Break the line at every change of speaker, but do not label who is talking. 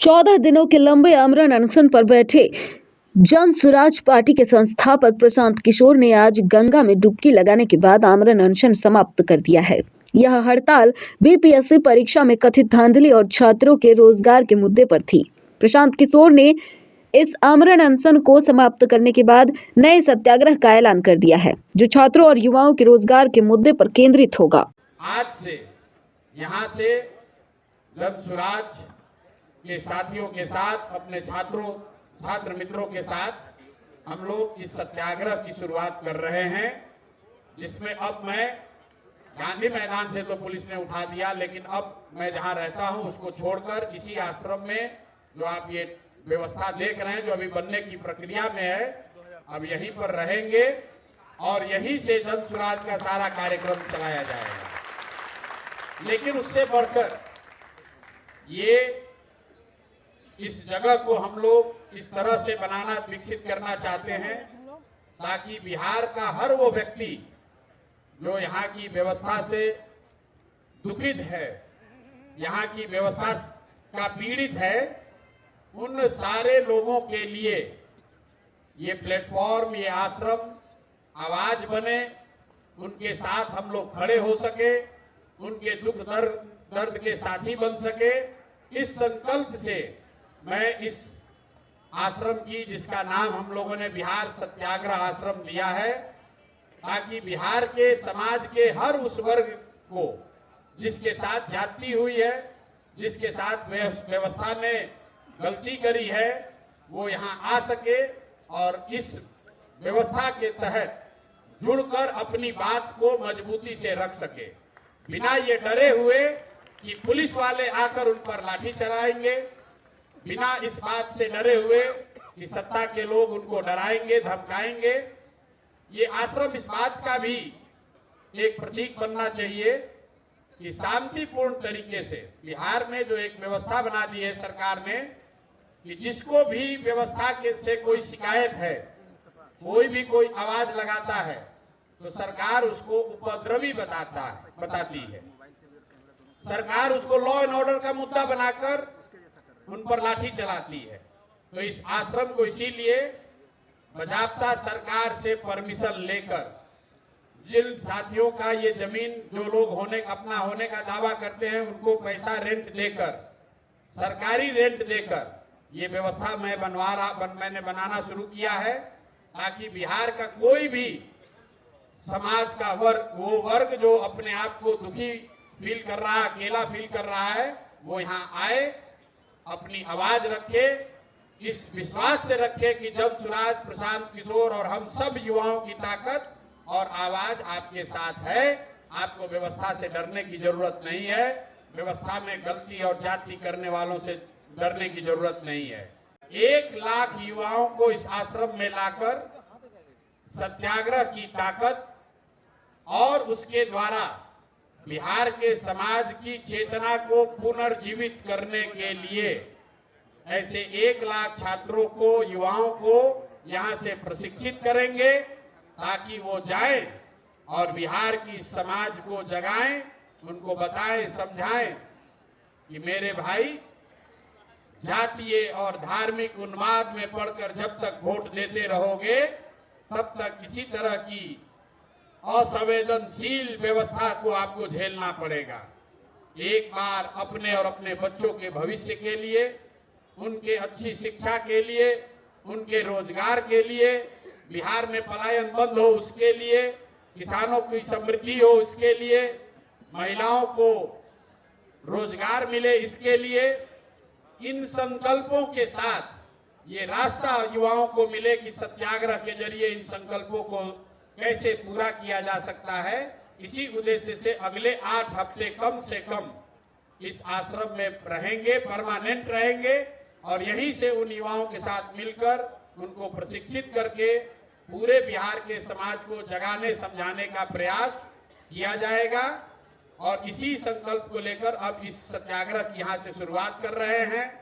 14 दिनों के लंबे आमरण अनशन पर बैठे जन स्वराज पार्टी के संस्थापक प्रशांत किशोर ने आज गंगा में डुबकी लगाने के बाद आमरण अनशन समाप्त कर दिया है। यह हड़ताल बीपीएससी परीक्षा में कथित धांधली और छात्रों के रोजगार के मुद्दे पर थी। प्रशांत किशोर ने इस आमरण अनशन को समाप्त करने के बाद नए सत्याग्रह का ऐलान कर दिया है, जो छात्रों और युवाओं के रोजगार के मुद्दे पर केंद्रित होगा।
आज से यहाँ से जन स्वराज के साथियों के साथ, अपने छात्र मित्रों के साथ हम लोग इस सत्याग्रह की शुरुआत कर रहे हैं, जिसमें अब मैं गांधी मैदान से तो पुलिस ने उठा दिया, लेकिन अब मैं जहां रहता हूं उसको छोड़कर इसी आश्रम में जो आप ये व्यवस्था देख रहे हैं, जो अभी बनने की प्रक्रिया में है, अब यहीं पर रहेंगे और यहीं से जन स्वराज का सारा कार्यक्रम चलाया जाएगा। लेकिन उससे बढ़कर ये इस जगह को हम लोग इस तरह से बनाना, विकसित करना चाहते हैं ताकि बिहार का हर वो व्यक्ति जो यहाँ की व्यवस्था से दुखित है, यहाँ की व्यवस्था का पीड़ित है, उन सारे लोगों के लिए ये प्लेटफॉर्म, ये आश्रम आवाज बने, उनके साथ हम लोग खड़े हो सके, उनके दुख दर्द के साथी बन सके। इस संकल्प से मैं इस आश्रम की, जिसका नाम हम लोगों ने बिहार सत्याग्रह आश्रम दिया है, ताकि बिहार के समाज के हर उस वर्ग को जिसके साथ जाति हुई है, जिसके साथ व्यवस्था ने गलती करी है, वो यहाँ आ सके और इस व्यवस्था के तहत जुड़कर अपनी बात को मजबूती से रख सके, बिना ये डरे हुए कि पुलिस वाले आकर उन पर लाठी चलाएंगे, बिना इस बात से डरे हुए कि सत्ता के लोग उनको डराएंगे, धमकाएंगे। ये आश्रम इस बात का भी एक प्रतीक बनना चाहिए कि शांतिपूर्ण तरीके से बिहार में जो एक व्यवस्था बना दी है सरकार ने, कि जिसको भी व्यवस्था के से कोई शिकायत है, कोई आवाज लगाता है, तो सरकार उसको उपद्रवी बताती है। सरकार उसको लॉ एंड ऑर्डर का मुद्दा बनाकर उन पर लाठी चलाती है। तो इस आश्रम को इसीलिए बाजाप्ता सरकार से परमिशन लेकर, जिन साथियों का ये जमीन, जो लोग अपना होने का दावा करते हैं, उनको पैसा रेंट देकर, सरकारी रेंट देकर ये व्यवस्था मैंने बनाना शुरू किया है, ताकि बिहार का कोई भी समाज का वर्ग, वो वर्ग जो अपने आप को दुखी फील कर रहा है, अकेला फील कर रहा है, वो यहाँ आए, अपनी आवाज रखे, इस विश्वास से रखे कि जन स्वराज, प्रशांत किशोर और हम सब युवाओं की ताकत और आवाज आपके साथ है। आपको व्यवस्था से डरने की जरूरत नहीं है, व्यवस्था में गलती और जाति करने वालों से डरने की जरूरत नहीं है। 1 लाख युवाओं को इस आश्रम में लाकर सत्याग्रह की ताकत और उसके द्वारा बिहार के समाज की चेतना को पुनर्जीवित करने के लिए ऐसे 1 लाख छात्रों को, युवाओं को यहाँ से प्रशिक्षित करेंगे, ताकि वो जाएं और बिहार की समाज को जगाएं, उनको बताएं, समझाएं कि मेरे भाई, जातीय और धार्मिक उन्माद में पड़कर जब तक वोट देते रहोगे, तब तक इसी तरह की असंवेदनशील व्यवस्था को आपको झेलना पड़ेगा। एक बार अपने और अपने बच्चों के भविष्य के लिए, उनके अच्छी शिक्षा के लिए, उनके रोजगार के लिए, बिहार में पलायन बंद हो उसके लिए, किसानों की समृद्धि हो इसके लिए, महिलाओं को रोजगार मिले इसके लिए, इन संकल्पों के साथ ये रास्ता युवाओं को मिले कि सत्याग्रह के जरिए इन संकल्पों को कैसे पूरा किया जा सकता है। इसी उद्देश्य से अगले 8 हफ्ते कम से कम इस आश्रम में रहेंगे, परमानेंट रहेंगे, और यहीं से उन युवाओं के साथ मिलकर उनको प्रशिक्षित करके पूरे बिहार के समाज को जगाने, समझाने का प्रयास किया जाएगा। और इसी संकल्प को लेकर अब इस सत्याग्रह की यहाँ से शुरुआत कर रहे हैं।